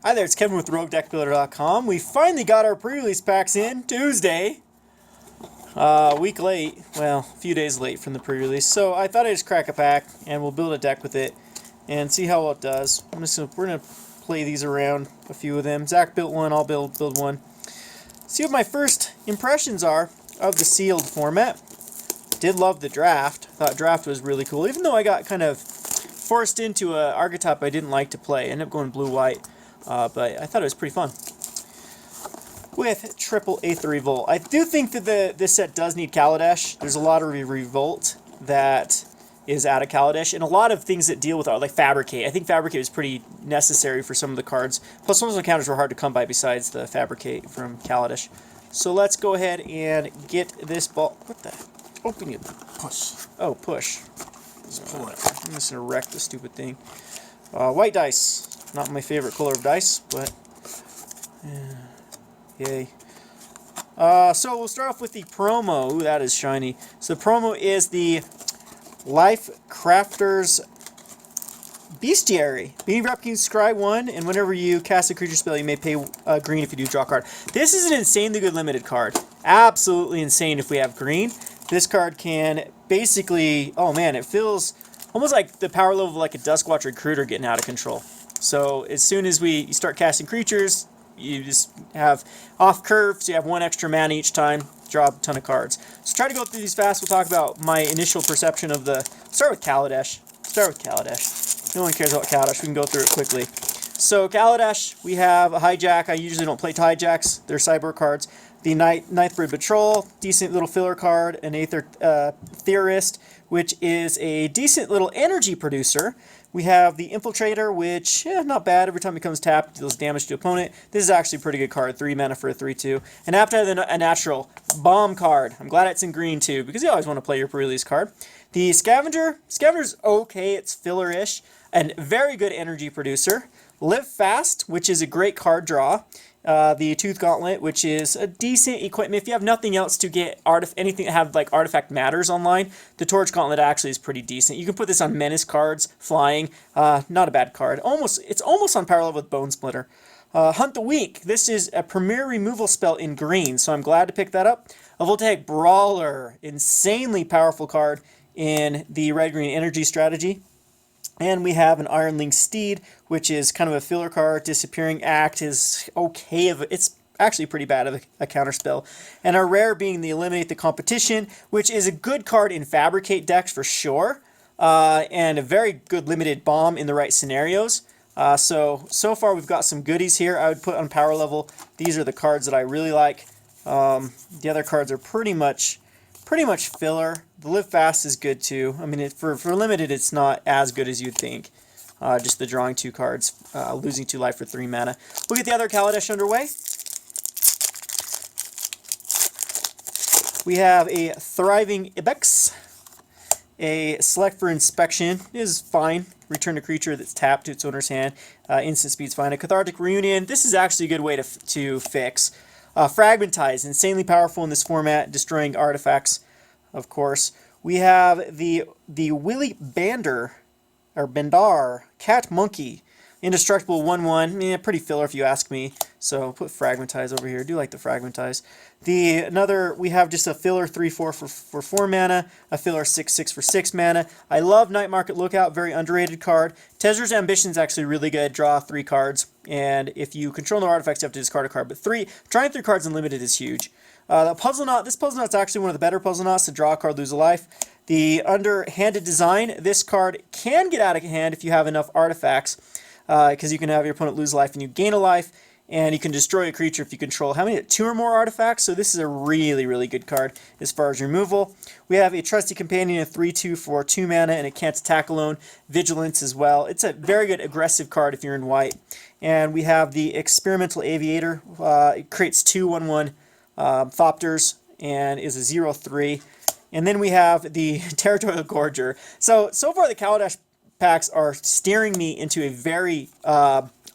Hi there, it's Kevin with RogueDeckBuilder.com. We finally got our pre-release packs in Tuesday. A week late, well, a few days late from the pre-release. So I thought I'd just crack a pack and we'll build a deck with it and see how well it does. We're gonna play these around, a few of them. Zach built one, I'll build one. See what my first impressions are of the sealed format. Did love the draft. Thought draft was really cool, even though I got kind of forced into an archetype I didn't like to play. Ended up going blue-white. But I thought it was pretty fun. With triple Aether Revolt. I do think that this set does need Kaladesh. There's a lot of Revolt that is out of Kaladesh, and a lot of things that deal with art, like Fabricate. I think Fabricate was pretty necessary for some of the cards. Plus, some of the counters were hard to come by besides the Fabricate from Kaladesh. So let's go ahead and get this ball. What the? Open it. Push. Oh, push. Just pull it. I'm just going to wreck the stupid thing. White dice. Not my favorite color of dice, but yay. So we'll start off with the promo. Ooh, that is shiny. So the promo is the Life Crafter's Bestiary. Being rep can scry 1, and whenever you cast a creature spell, you may pay green if you do draw a card. This is an insanely good limited card. Absolutely insane if we have green. This card can basically, oh man, it feels almost like the power level of like a Duskwatch Recruiter getting out of control. So as soon as you start casting creatures, you just have off curve, so you have 1 extra mana each time, draw a ton of cards. So try to go through these fast. We'll talk about my initial perception of the... Start with Kaladesh. No one cares about Kaladesh. We can go through it quickly. So Kaladesh, we have a Hijack. I usually don't play Hijacks. They're cyber cards. The Ninth Bird Patrol, decent little filler card. An Aether Theorist, which is a decent little energy producer. We have the Infiltrator, which, not bad. Every time it comes tapped, it deals damage to opponent. This is actually a pretty good card. 3 mana for a 3/2. And after a natural bomb card. I'm glad it's in green too, because you always want to play your pre-release card. The Scavenger. Scavenger's okay. It's filler-ish. And very good energy producer. Live Fast, which is a great card draw. The Tooth Gauntlet, which is a decent equipment. If you have nothing else to get anything that have like artifact matters online, the Torch Gauntlet actually is pretty decent. You can put this on Menace cards, flying. Not a bad card. It's almost on power level with Bone Splitter. Hunt the Weak. This is a premier removal spell in green, so I'm glad to pick that up. A Voltaic Brawler, insanely powerful card in the red-green energy strategy. And we have an Iron Link Steed, which is kind of a filler card. Disappearing Act is okay. It's actually pretty bad of a counterspell. And our rare being the Eliminate the Competition, which is a good card in Fabricate decks for sure. And a very good limited bomb in the right scenarios. So far we've got some goodies here. I would put on power level. These are the cards that I really like. The other cards are pretty much filler. The Live Fast is good too. I mean, for limited, it's not as good as you'd think. Just the drawing 2 cards, losing 2 life for 3 mana. We'll get the other Kaladesh underway. We have a Thriving Ibex. A Select for Inspection is fine. Return a creature that's tapped to its owner's hand. Instant speed's fine. A Cathartic Reunion. This is actually a good way to fix. Fragmentize, insanely powerful in this format, destroying artifacts, of course. We have the Willy Bandar Cat Monkey, indestructible 1/1. Yeah, pretty filler if you ask me. So I'll put Fragmentize over here. I do like the Fragmentize. We have just a filler 3/4 for 4 mana, a filler 6/6 for 6 mana. I love Night Market Lookout, very underrated card. Tezzer's Ambition is actually really good. Draw 3 cards, and if you control no artifacts, you have to discard a card. But trying 3 cards unlimited is huge. The Puzzle Knot. This Puzzle Knot's actually one of the better Puzzle Knots to draw a card, lose a life. The Underhanded Design. This card can get out of hand if you have enough artifacts, because you can have your opponent lose life and you gain a life. And you can destroy a creature if you control 2 or more artifacts. So this is a really, really good card as far as removal. We have a Trusty Companion, a 3/2 for 2 mana, and it can't attack alone. Vigilance as well. It's a very good aggressive card if you're in white. And we have the Experimental Aviator. It creates 2 1/1 Thopters and is a 0/3. And then we have the Territorial Gorger. So far the Kaladesh packs are steering me into a very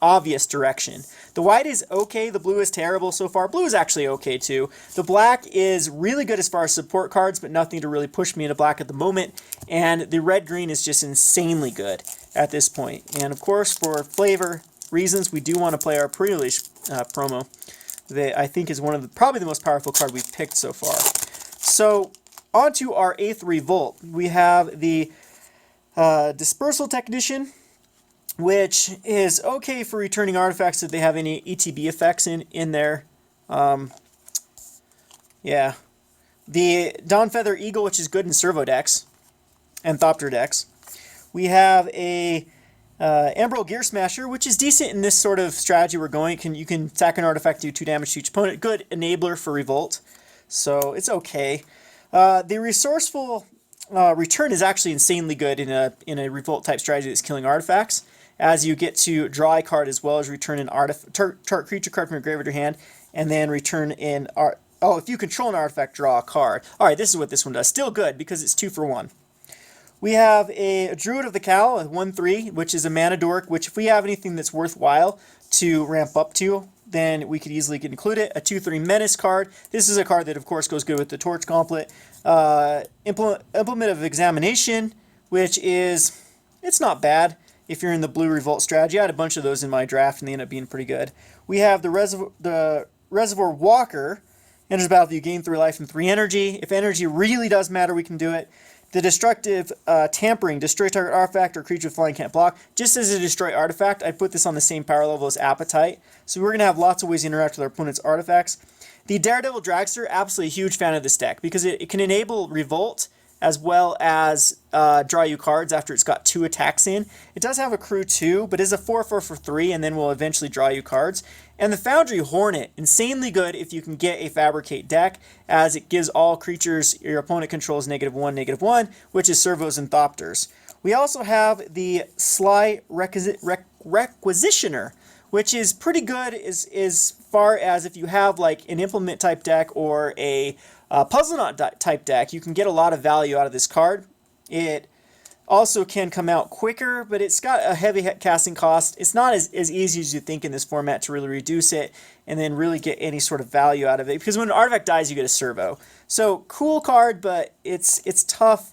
obvious direction. The white is okay, the blue is terrible so far. Blue is actually okay too. The black is really good as far as support cards, but nothing to really push me into black at the moment. And the red-green is just insanely good at this point. And of course, for flavor, reasons, we do want to play our pre-release promo. That I think is one of the probably the most powerful card we've picked so far. So onto our Aether Revolt. We have the Dispersal Technician, which is okay for returning artifacts if they have any ETB effects in there. Yeah. The Dawnfeather Eagle, which is good in servo decks and Thopter decks. We have a Emerald Gear Smasher, which is decent in this sort of strategy we're going. You can sack an artifact, do 2 damage to each opponent. Good enabler for Revolt, so it's okay. The Resourceful Return is actually insanely good in a Revolt type strategy that's killing artifacts, as you get to draw a card as well as return an target creature card from your graveyard or hand, and then return an if you control an artifact, draw a card. All right, this is what this one does. Still good because it's 2 for 1. We have a Druid of the Cowl, a 1/3, which is a mana dork, which if we have anything that's worthwhile to ramp up to, then we could easily include it. A 2/3 Menace card. This is a card that, of course, goes good with the Torch Gauntlet. Implement of Examination, which is, it's not bad if you're in the blue Revolt strategy. I had a bunch of those in my draft, and they end up being pretty good. We have the Reservoir Walker. Enters the battlefield, you gain 3 life and 3 energy. If energy really does matter, we can do it. The Destructive Tampering, destroy target artifact or creature with flying can't block. Just as a destroy artifact, I'd put this on the same power level as Appetite. So we're going to have lots of ways to interact with our opponent's artifacts. The Daredevil Dragster, absolutely a huge fan of this deck because it can enable Revolt as well as draw you cards after it's got 2 attacks in. It does have a crew too, but is a 4/4 for 3, and then will eventually draw you cards. And the Foundry Hornet, insanely good if you can get a Fabricate deck, as it gives all creatures your opponent controls -1/-1, which is servos and thopters. We also have the Sly Requisitioner, which is pretty good as far as if you have like an Implement type deck or a Puzzle Knot type deck, you can get a lot of value out of this card. It also can come out quicker, but it's got a heavy casting cost. It's not as easy as you think in this format to really reduce it and then really get any sort of value out of it, because when an artifact dies, you get a servo. So cool card, but it's tough,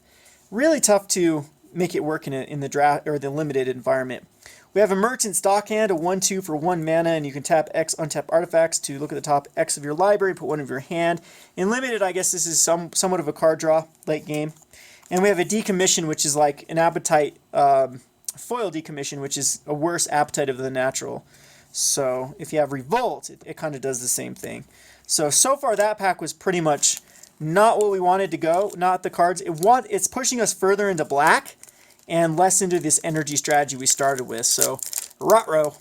really tough to make it work in the draft or the limited environment. We have a Merchant Stockhand, a 1/2 for 1 mana, and you can tap X untap artifacts to look at the top X of your library, put 1 of your hand. In limited, I guess this is somewhat of a card draw late game. And we have a Decommission, which is like an Appetite foil Decommission, which is a worse Appetite of the natural. So if you have Revolt, it kind of does the same thing. So far that pack was pretty much not what we wanted to go, not the cards. It's pushing us further into black and less into this energy strategy we started with. So, Rot-row.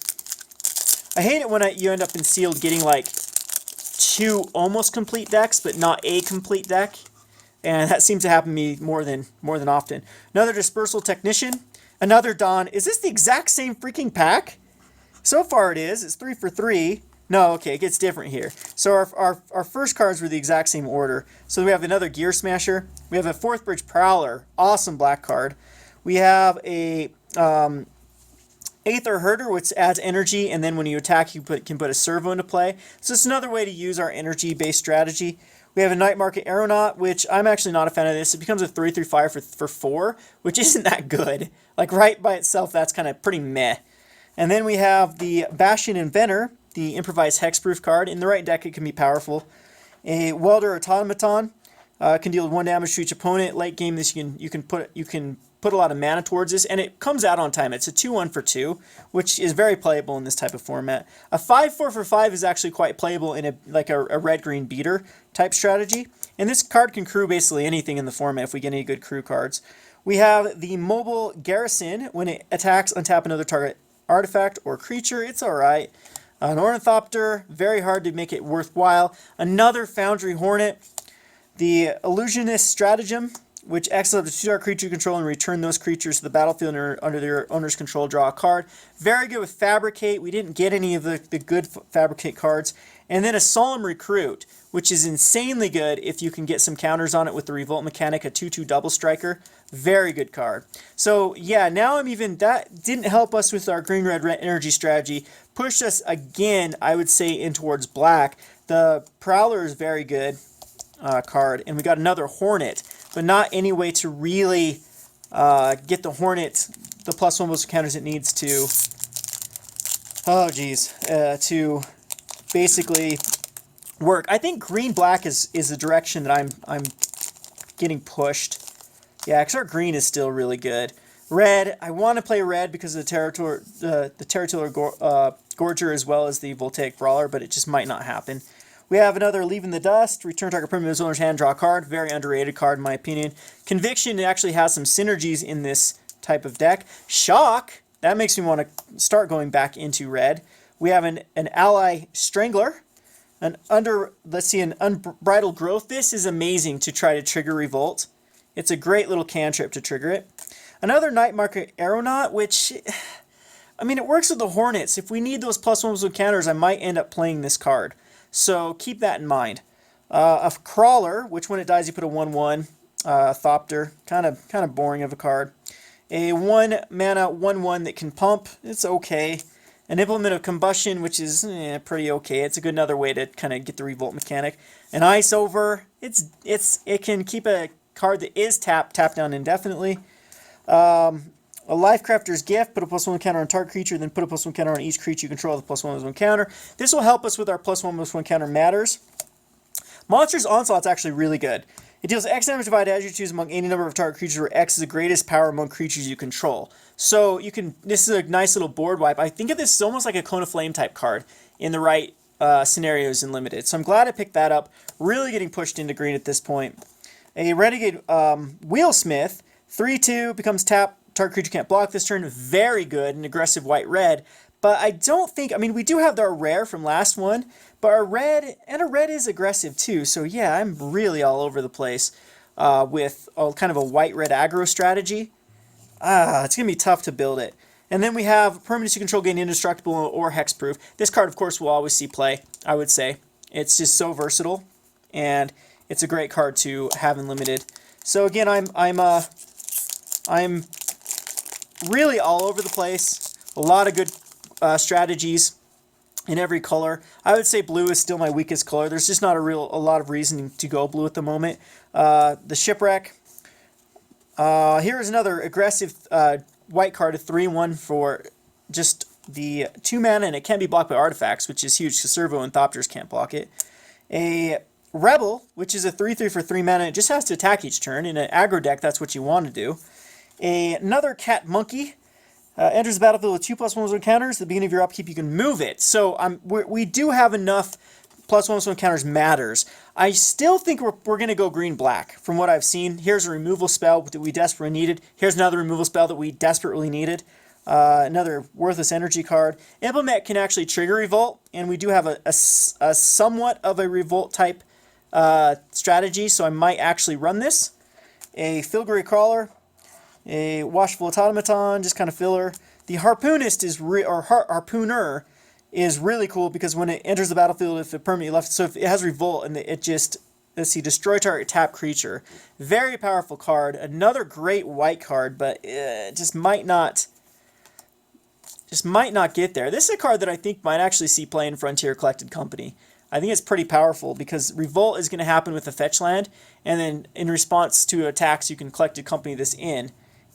I hate it when you end up in sealed getting like 2 almost complete decks, but not a complete deck. And that seems to happen to me more than often. Another Dispersal Technician. Another Dawn. Is this the exact same freaking pack? So far it is. It's 3 for 3. No, okay, it gets different here. So our first cards were the exact same order. So we have another Gear Smasher. We have a 4th Bridge Prowler. Awesome black card. We have a Aether Herder, which adds energy, and then when you attack, you can put a servo into play. So it's another way to use our energy-based strategy. We have a Night Market Aeronaut, which I'm actually not a fan of this. It becomes a 3/5 for 4, which isn't that good. Like, right by itself, that's kind of pretty meh. And then we have the Bastion Inventor, the improvised hexproof card. In the right deck, it can be powerful. A Welder Automaton can deal 1 damage to each opponent. Late game, this you can put a lot of mana towards this, and it comes out on time. It's a 2/1 for 2, which is very playable in this type of format. A 5/4 for 5 is actually quite playable in a red-green beater type strategy. And this card can crew basically anything in the format if we get any good crew cards. We have the Mobile Garrison. When it attacks, untap another target artifact or creature. It's alright. An Ornithopter, very hard to make it worthwhile. Another Foundry Hornet. The Illusionist Stratagem, which acts up to 2 target creature control and return those creatures to the battlefield under their owner's control, draw a card. Very good with Fabricate. We didn't get any of the good Fabricate cards. And then a Solemn Recruit, which is insanely good if you can get some counters on it with the Revolt mechanic, a 2/2 double striker. Very good card. So yeah, now that didn't help us with our green-red energy strategy. Pushed us again, I would say, in towards black. The Prowler is very good card. And we got another Hornet, but not any way to really get the Hornet the +1 counters it needs to oh geez, to basically work. I think green-black is the direction that I'm getting pushed. Yeah, because our green is still really good. Red, I want to play red because of the Territorial Gorger as well as the Voltaic Brawler, but it just might not happen. We have another Leaving the Dust, return target permanent owner's hand, draw a card. Very underrated card in my opinion. Conviction actually has some synergies in this type of deck. Shock, that makes me want to start going back into red. We have an Ally Strangler. Let's see, an Unbridled Growth. This is amazing to try to trigger Revolt. It's a great little cantrip to trigger it. Another Night Marker Aeronaut, which, I mean, it works with the Hornets. If we need those +1s with counters, I might end up playing this card. So keep that in mind. A Crawler, which when it dies you put a 1/1. Thopter, kind of boring of a card. A 1-mana 1/1 that can pump. It's okay. An Implement of Combustion, which is pretty okay. It's a good another way to kind of get the Revolt mechanic. An Ice Over. It can keep a card that is tapped down indefinitely. A Lifecrafter's Gift, put a +1 counter on target creature, then put a +1 counter on each creature you control with a +1/+1 counter. This will help us with our +1/+1 counter matters. Monster's Onslaught's actually really good. It deals X damage divided as you choose among any number of target creatures where X is the greatest power among creatures you control. So this is a nice little board wipe. I think of this as almost like a Cone of Flame type card in the right scenarios in Limited. So I'm glad I picked that up. Really getting pushed into green at this point. A Renegade Wheelsmith, 3/2, becomes tap. Target creature can't block this turn. Very good, an aggressive white-red. But I don't think, I mean, we do have our rare from last one, but our red is aggressive too. So yeah, I'm really all over the place with kind of a white-red aggro strategy. It's going to be tough to build it. And then we have permanents you control gain indestructible or hexproof. This card, of course, will always see play, I would say. It's just so versatile, and it's a great card to have in Limited. So again, I'm really all over the place. A lot of good strategies in every color. I would say blue is still my weakest color. There's just not a lot of reason to go blue at the moment. The Shipwreck. Here is another aggressive white card, a 3/1 for just the 2 mana, and it can be blocked by artifacts, which is huge because Servo and Thopters can't block it. A Rebel, which is a 3/3 for 3 mana. It just has to attack each turn. In an aggro deck, that's what you want to do. Another Cat Monkey. Enters the battlefield with 2 +1/+1 counters. At the beginning of your upkeep, you can move it. So we do have enough +1/+1 counters matters. I still think we're going to go green-black from what I've seen. Here's a removal spell that we desperately needed. Here's another removal spell that we desperately needed. Another worthless energy card. Implement can actually trigger Revolt, and we do have a somewhat of a Revolt type strategy, so I might actually run this. A Filgary Crawler. A Watchful Automaton, just kind of filler. The Harpoonist Harpooner is really cool because when it enters the battlefield, if it permanently left, so if it has Revolt and it just, let's see, destroy target tap creature. Very powerful card. Another great white card, but just might not get there. This is a card that I think might actually see play in Frontier Collected Company. I think it's pretty powerful because Revolt is going to happen with the fetch land, and then in response to attacks, you can Collected Company this in.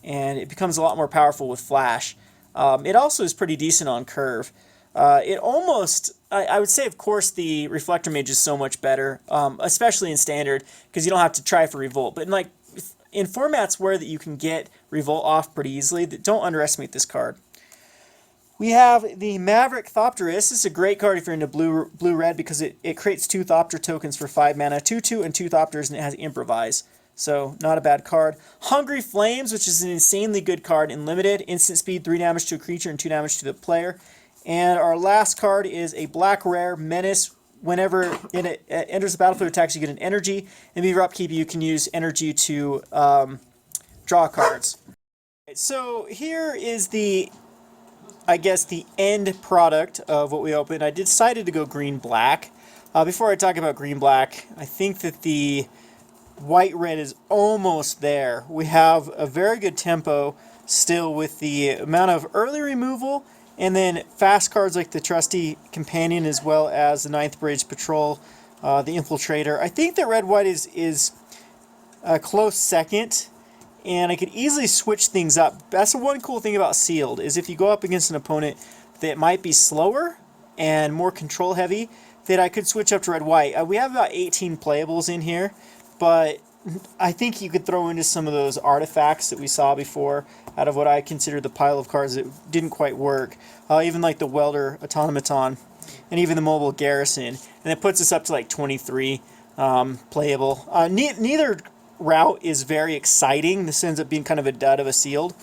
And it becomes a lot more powerful with Flash. It also is pretty decent on curve. It almost, I would say, of course, the Reflector Mage is so much better, especially in Standard, because you don't have to try for Revolt. But in formats where that you can get Revolt off pretty easily, don't underestimate this card. We have the Maverick Thopterist. This is a great card if you're into blue-red because it creates 2 Thopter tokens for 5 mana, 2/2 and 2 Thopters, and it has Improvise. So, not a bad card. Hungry Flames, which is an insanely good card in Limited. Instant speed, 3 damage to a creature and 2 damage to the player. And our last card is a black rare Menace. Whenever it enters the battlefield attacks, you get an energy. And if you're upkeep, you can use energy to draw cards. So, here is I guess, the end product of what we opened. I decided to go green-black. Before I talk about green-black, I think that the white-red is almost there. We have a very good tempo still with the amount of early removal and then fast cards like the Trusty Companion as well as the 9th Bridge Patrol, the Infiltrator. I think that red-white is a close second, and I could easily switch things up. That's the one cool thing about Sealed, is if you go up against an opponent that might be slower and more control heavy, that I could switch up to red-white. We have about 18 playables in here, but I think you could throw into some of those artifacts that we saw before out of what I consider the pile of cards that didn't quite work. Even like the Welder Automaton and even the Mobile Garrison. And it puts us up to like 23 playable. Neither route is very exciting. This ends up being kind of a dud of a sealed.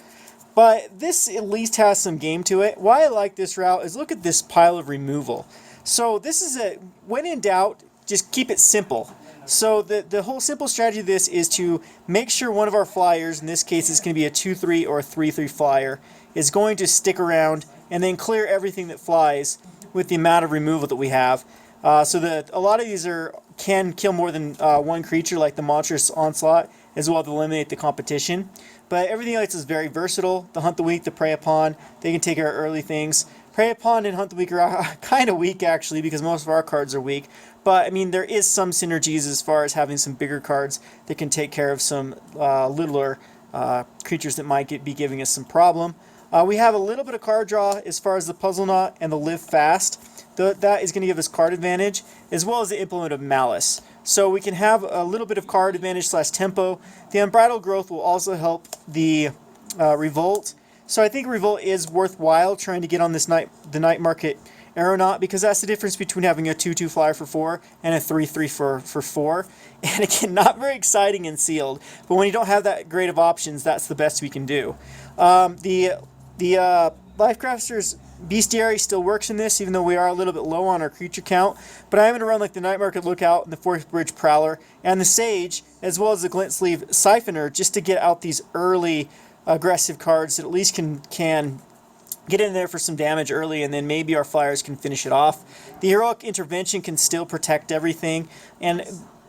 But this at least has some game to it. Why I like this route is look at this pile of removal. So this is when in doubt, just keep it simple. So the whole simple strategy of this is to make sure one of our flyers, in this case it's going to be a 2/3 or a 3/3 flyer, is going to stick around and then clear everything that flies with the amount of removal that we have. So that a lot of these can kill more than one creature, like the Monstrous Onslaught, as well to eliminate the competition. But everything else is very versatile. The Hunt the Weak, the Prey Upon, they can take care of early things. Prey Upon and Hunt the Weak are kind of weak, actually, because most of our cards are weak. But, I mean, there is some synergies as far as having some bigger cards that can take care of some littler creatures that might be giving us some problem. We have a little bit of card draw as far as the Puzzle Knot and the Live Fast. That is going to give us card advantage, as well as the Implement of Malice. So we can have a little bit of card advantage / tempo. The Unbridled Growth will also help the Revolt. So I think Revolt is worthwhile trying to get on this the Night Market Aeronaut, because that's the difference between having a 2/2 flyer for 4 and a 3/3 for 4. And again, not very exciting and sealed, but when you don't have that great of options, that's the best we can do. The Lifecrafters Bestiary still works in this, even though we are a little bit low on our creature count. But I'm going to run like the Night Market Lookout and the Fourth Bridge Prowler and the Sage, as well as the Glint Sleeve Siphoner, just to get out these early aggressive cards that at least can get in there for some damage early, and then maybe our flyers can finish it off. The Heroic Intervention can still protect everything, and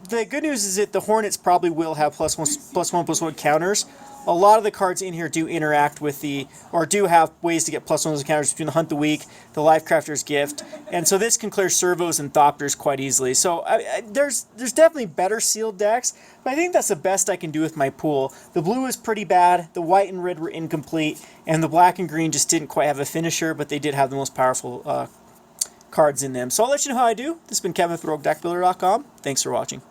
the good news is that the Hornets probably will have +1/+1 counters. A lot of the cards in here do interact with or do have ways to get +1 counters between the Hunt the Weak, the Lifecrafter's Gift, and so this can clear Servos and Thopters quite easily. So there's definitely better sealed decks, but I think that's the best I can do with my pool. The blue is pretty bad, the white and red were incomplete, and the black and green just didn't quite have a finisher, but they did have the most powerful cards in them. So I'll let you know how I do. This has been Kevin with RogueDeckBuilder.com. Thanks for watching.